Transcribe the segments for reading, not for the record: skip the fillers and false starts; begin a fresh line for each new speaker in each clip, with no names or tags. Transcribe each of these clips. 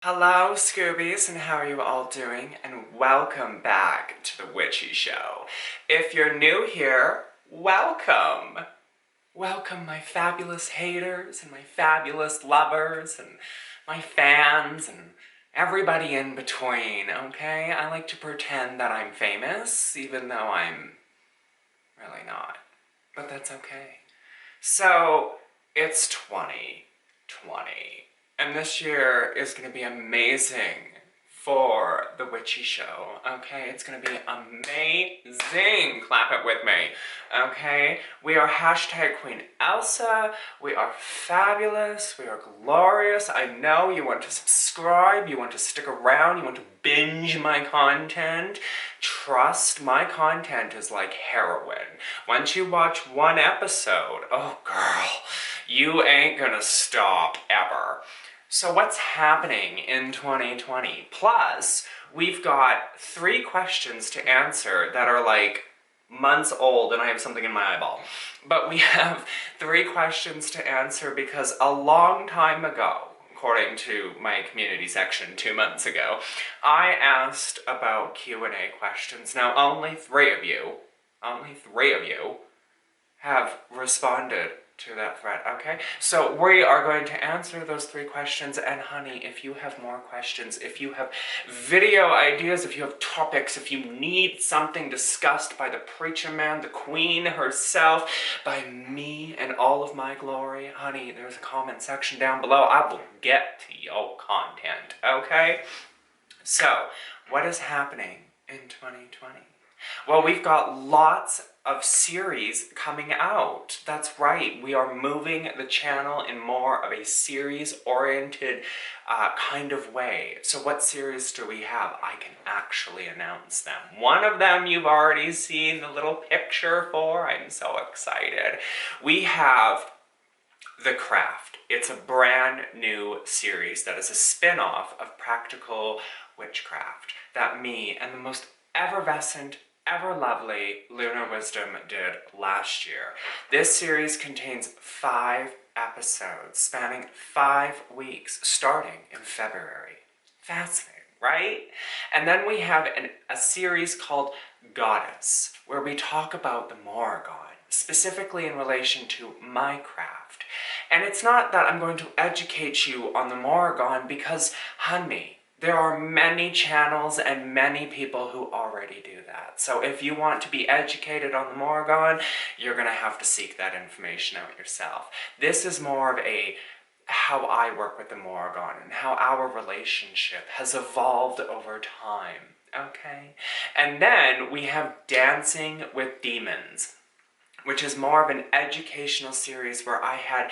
Hello, Scoobies, and how are you all doing? And welcome back to the Witchy Show. If you're new here, welcome! Welcome, my fabulous haters, and my fabulous lovers, and my fans, and everybody in between, okay? I like to pretend that I'm famous, even though I'm really not. But that's okay. So, it's 2020. And this year is going to be amazing for the Witchy Show, okay? It's going to be amazing. Clap it with me, okay? We are hashtag Queen Elsa. We are fabulous. We are glorious. I know you want to subscribe. You want to stick around. You want to binge my content. Trust, my content is like heroin. Once you watch one episode, oh girl, you ain't gonna stop ever. So what's happening in 2020? Plus, we've got 3 questions to answer that are like months old, and I have something in my eyeball. But we have 3 questions to answer because a long time ago, according to my community section 2 months ago, I asked about Q&A questions. Now, only three of you have responded to that thread, okay? So we are going to answer those 3 questions, and honey, if you have more questions, if you have video ideas, if you have topics, if you need something discussed by the preacher man, the queen herself, by me and all of my glory, honey, there's a comment section down below. I will get to your content, okay? So, what is happening in 2020? Well, we've got lots of series coming out. That's right, we are moving the channel in more of a series-oriented kind of way. So what series do we have? I can actually announce them. One of them you've already seen the little picture for. I'm so excited. We have The Craft. It's a brand new series that is a spin-off of Practical Witchcraft that me and the most effervescent, ever-lovely Lunar Wisdom did last year. This series contains 5 episodes spanning 5 weeks starting in February. Fascinating, right? And then we have a series called Goddess, where we talk about the Morrigan, specifically in relation to my craft. And it's not that I'm going to educate you on the Morrigan because, honey, there are many channels and many people who already do that. So if you want to be educated on the Morrigan, you're going to have to seek that information out yourself. This is more of a how I work with the Morrigan and how our relationship has evolved over time, okay? And then we have Dancing with Demons, which is more of an educational series where I had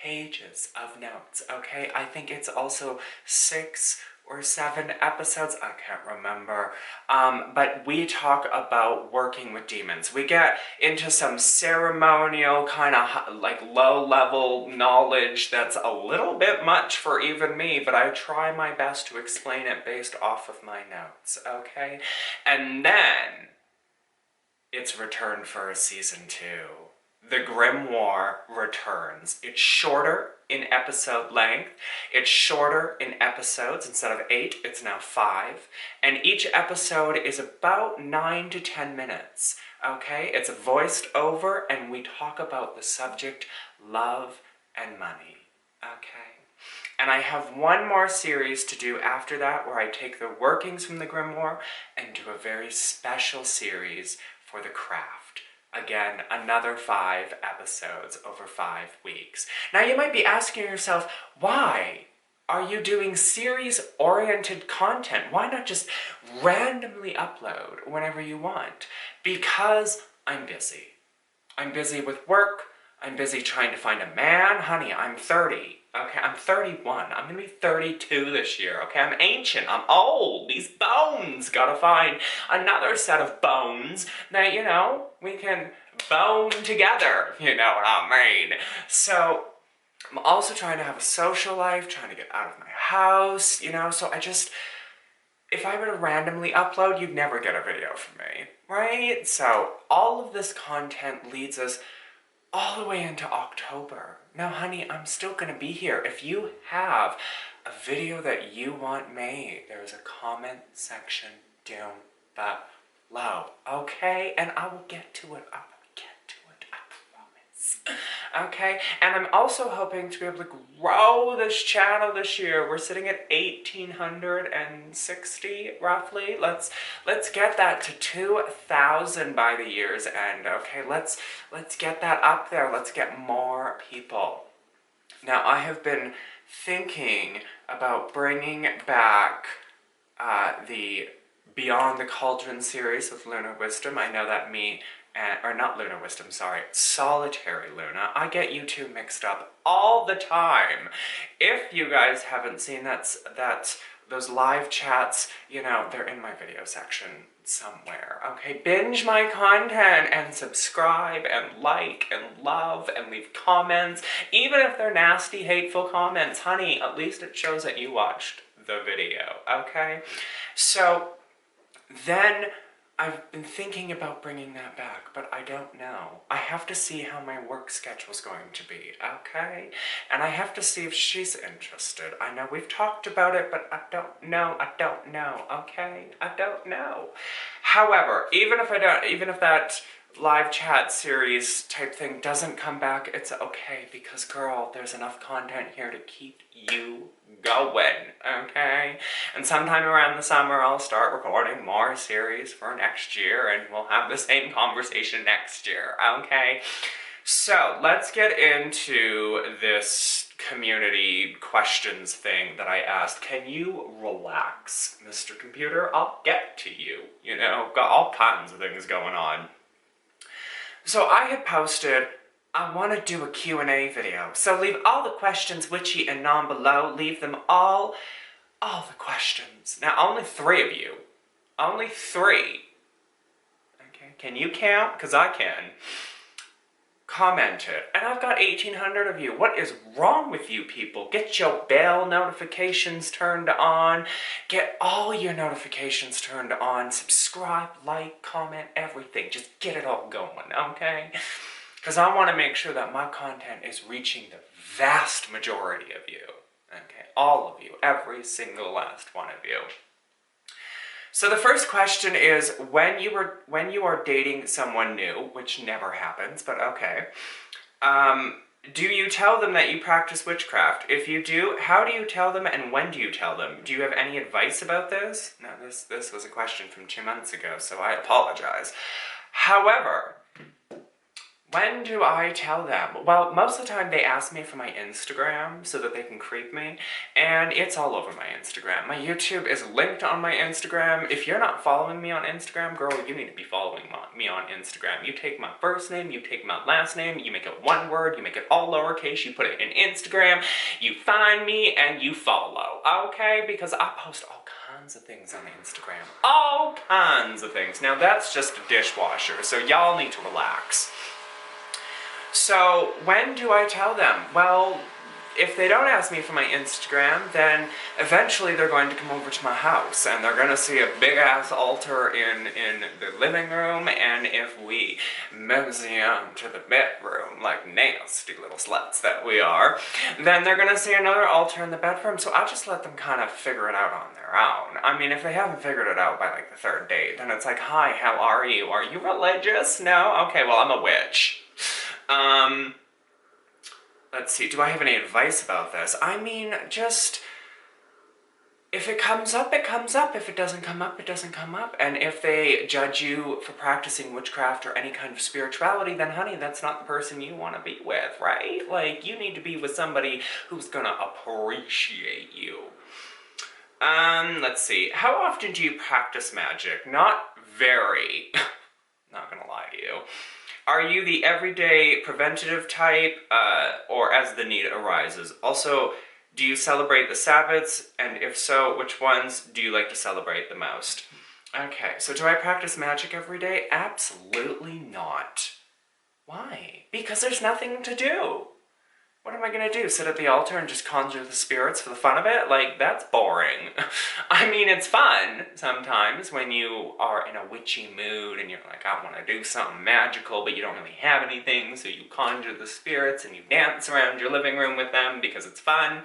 pages of notes, okay? I think it's also 6 or 7 episodes, I can't remember, but we talk about working with demons. We get into some ceremonial kind of like low-level knowledge that's a little bit much for even me, but I try my best to explain it based off of my notes, okay? And then it's returned for a season 2. The Grimoire returns. It's shorter in episode length. It's shorter in episodes. Instead of 8, it's now 5. And each episode is about 9 to 10 minutes. Okay? It's voiced over, and we talk about the subject love and money. Okay? And I have one more series to do after that where I take the workings from the Grimoire and do a very special series for The Craft. Again, another 5 episodes over 5 weeks. Now you might be asking yourself, why are you doing series-oriented content? Why not just randomly upload whenever you want? Because I'm busy. I'm busy with work. I'm busy trying to find a man. Honey, I'm 30. Okay, I'm 31. I'm gonna be 32 this year, okay? I'm ancient, I'm old, these bones! Gotta find another set of bones that, you know, we can bone together, if you know what I mean. So, I'm also trying to have a social life, trying to get out of my house, you know, so if I were to randomly upload, you'd never get a video from me, right? So, all of this content leads us all the way into October. Now, honey, I'm still gonna be here. If you have a video that you want made, there is a comment section down below, okay? And I will get to it. I will get to it, I promise. Okay, and I'm also hoping to be able to grow this channel this year. We're sitting at 1,860 roughly. Let's get that to 2,000 by the year's end. Okay, let's get that up there. Let's get more people. Now, I have been thinking about bringing back the Beyond the Cauldron series with Lunar Wisdom. I know that or not Lunar Wisdom, sorry, Solitary Luna. I get you two mixed up all the time. If you guys haven't seen those live chats, you know, they're in my video section somewhere, okay? Binge my content and subscribe and like and love and leave comments. Even if they're nasty, hateful comments, honey, at least it shows that you watched the video, okay? So then I've been thinking about bringing that back, but I don't know. I have to see how my work schedule's going to be, okay? And I have to see if she's interested. I know we've talked about it, but I don't know, okay? I don't know. However, even if that live chat series type thing doesn't come back, it's okay, because girl, there's enough content here to keep you going, okay? And sometime around the summer, I'll start recording more series for next year, and we'll have the same conversation next year, okay? So, let's get into this community questions thing that I asked. Can you relax, Mr. Computer? I'll get to you, you know? Got all kinds of things going on. So I had posted, I want to do a Q&A video. So leave all the questions, witchy and non below. Leave them all the questions. Now, only 3 of you. Only 3. Okay, can you count? Because I can. Commented. And I've got 1,800 of you. What is wrong with you people? Get your bell notifications turned on. Get all your notifications turned on. Subscribe, like, comment, everything. Just get it all going, okay? Because I want to make sure that my content is reaching the vast majority of you. Okay? All of you. Every single last one of you. So the first question is, when you are dating someone new, which never happens, but okay, do you tell them that you practice witchcraft? If you do, how do you tell them and when do you tell them? Do you have any advice about this? No, this was a question from 2 months ago, so I apologize. However, when do I tell them? Well, most of the time they ask me for my Instagram so that they can creep me, and it's all over my Instagram. My YouTube is linked on my Instagram. If you're not following me on Instagram, girl, you need to be following me on Instagram. You take my first name, you take my last name, you make it one word, you make it all lowercase, you put it in Instagram, you find me, and you follow, okay? Because I post all kinds of things on Instagram. All kinds of things. Now, that's just a dishwasher, so y'all need to relax. So, when do I tell them? Well, if they don't ask me for my Instagram, then eventually they're going to come over to my house, and they're going to see a big-ass altar in the living room, and if we mosey on to the bedroom, like nasty little sluts that we are, then they're going to see another altar in the bedroom, so I just let them kind of figure it out on their own. I mean, if they haven't figured it out by, like, the 3rd date, then it's like, hi, how are you? Are you religious? No? Okay, well, I'm a witch. Let's see, do I have any advice about this? I mean, just, if it comes up, it comes up. If it doesn't come up, it doesn't come up. And if they judge you for practicing witchcraft or any kind of spirituality, then honey, that's not the person you want to be with, right? Like, you need to be with somebody who's gonna appreciate you. Let's see, how often do you practice magic? Not very. Not gonna lie to you. Are you the everyday preventative type, or as the need arises? Also, do you celebrate the Sabbaths? And if so, which ones do you like to celebrate the most? Okay, so do I practice magic every day? Absolutely not. Why? Because there's nothing to do. What am I gonna do? Sit at the altar and just conjure the spirits for the fun of it? Like, that's boring. I mean, it's fun sometimes when you are in a witchy mood and you're like, I want to do something magical, but you don't really have anything, so you conjure the spirits and you dance around your living room with them because it's fun.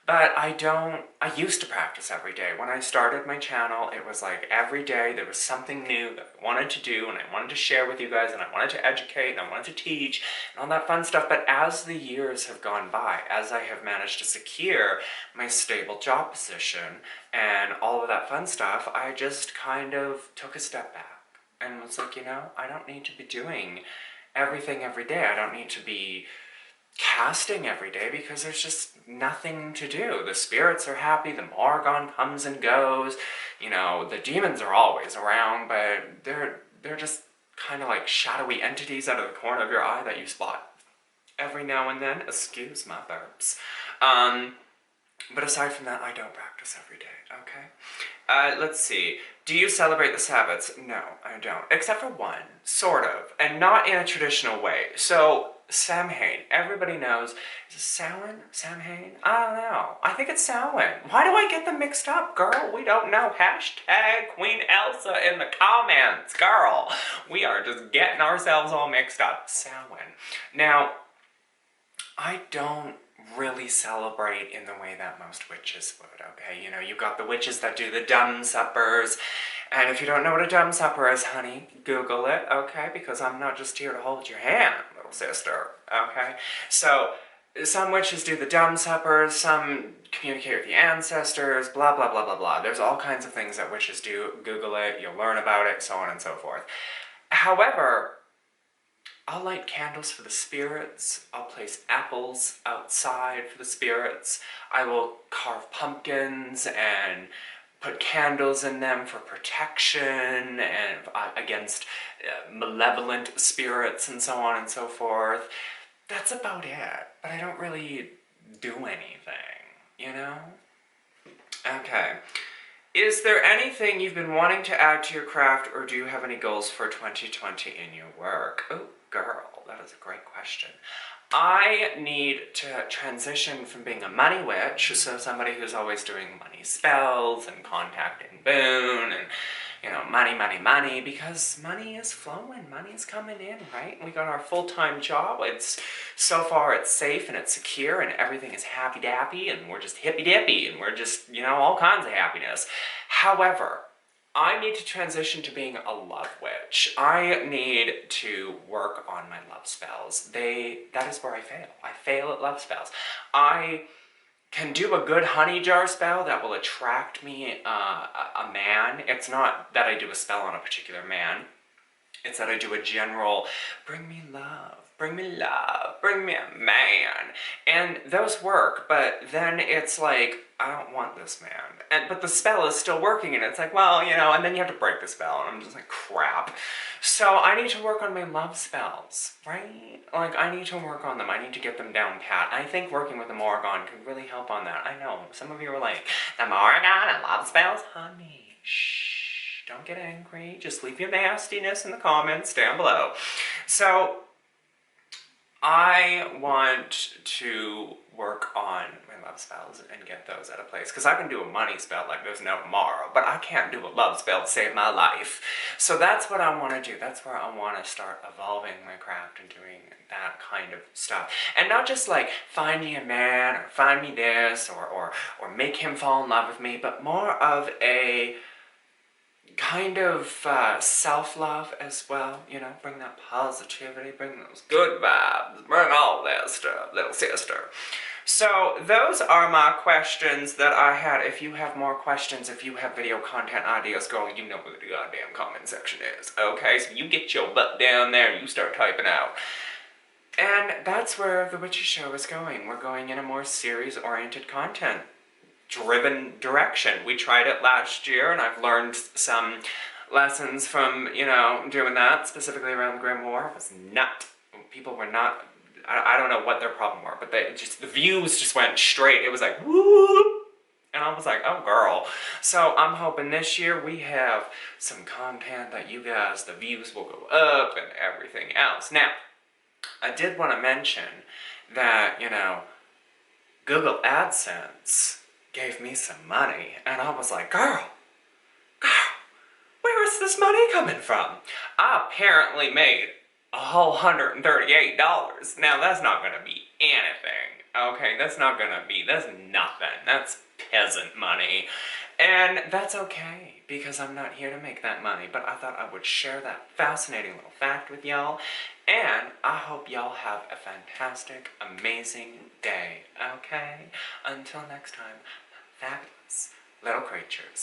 But I used to practice every day. When I started my channel, it was like every day there was something new that I wanted to do, and I wanted to share with you guys, and I wanted to educate, and I wanted to teach, and all that fun stuff. But as the years have gone by, as I have managed to secure my stable job position and all of that fun stuff, I just kind of took a step back and was like, you know, I don't need to be doing everything every day. I don't need to be casting every day because there's just nothing to do. The spirits are happy, the Morgon comes and goes, you know, the demons are always around, but they're just kind of like shadowy entities out of the corner of your eye that you spot every now and then. Excuse my burps. But aside from that, I don't practice every day, okay? Let's see. Do you celebrate the Sabbats? No, I don't. Except for one, sort of, and not in a traditional way. So, Samhain, everybody knows. Is it Samhain? Samhain? I don't know. I think it's Samhain. Why do I get them mixed up, girl? We don't know. Hashtag Queen Elsa in the comments, girl. We are just getting ourselves all mixed up. Samhain. Now, I don't really celebrate in the way that most witches would, okay? You know, you've got the witches that do the dumb suppers, and if you don't know what a dumb supper is, honey, Google it, okay? Because I'm not just here to hold your hand, little sister, okay? So, some witches do the dumb suppers, some communicate with the ancestors, blah, blah, blah, blah, blah. There's all kinds of things that witches do. Google it, you'll learn about it, so on and so forth. However, I'll light candles for the spirits, I'll place apples outside for the spirits, I will carve pumpkins and put candles in them for protection and against malevolent spirits and so on and so forth. That's about it, but I don't really do anything, you know? Okay. Is there anything you've been wanting to add to your craft, or do you have any goals for 2020 in your work? Oh, girl, that is a great question. I need to transition from being a money witch, so somebody who's always doing money spells and contacting Boone and, you know, money, money, money, because money is flowing, money is coming in, right? We got our full-time job, so far it's safe and it's secure and everything is happy-dappy and we're just hippy-dippy and we're just, you know, all kinds of happiness. However, I need to transition to being a love witch. I need to work on my love spells. That is where I fail. I fail at love spells. I can do a good honey jar spell that will attract me a man. It's not that I do a spell on a particular man. It's that I do a general, bring me love, bring me love, bring me a man. And those work, but then it's like, I don't want this man. But the spell is still working, and it's like, well, you know, and then you have to break the spell, and I'm just like, crap. So I need to work on my love spells, right? Like, I need to work on them. I need to get them down pat. I think working with the Morgon can really help on that. I know, some of you are like, the Morgon and love spells? Honey, shh. Don't get angry. Just leave your nastiness in the comments down below. So, I want to work on my love spells and get those at a place. Because I can do a money spell like there's no tomorrow, but I can't do a love spell to save my life. So that's what I want to do. That's where I want to start evolving my craft and doing that kind of stuff. And not just like, find me a man, or find me this, or make him fall in love with me, but more of a kind of self-love as well, you know, bring that positivity, bring those good vibes, bring all that stuff, little sister. So those are my questions that I had. If you have more questions, if you have video content ideas, girl, you know where the goddamn comment section is, okay? So you get your butt down there and you start typing out. And that's where the Witchy Show is going. We're going in a more series-oriented content driven direction. We tried it last year, and I've learned some lessons from, you know, doing that, specifically around the Grim War. It was not, people were not, I don't know what their problem were, but the views just went straight. It was like, whoop, and I was like, oh girl. So I'm hoping this year we have some content that you guys, the views will go up and everything else. Now, I did want to mention that, you know, Google AdSense gave me some money, and I was like, girl, where is this money coming from? I apparently made a whole $138. Now, that's not going to be anything Okay, that's nothing. That's peasant money. And that's okay, because I'm not here to make that money, but I thought I would share that fascinating little fact with y'all, and I hope y'all have a fantastic, amazing day, okay? Until next time, fabulous little creatures.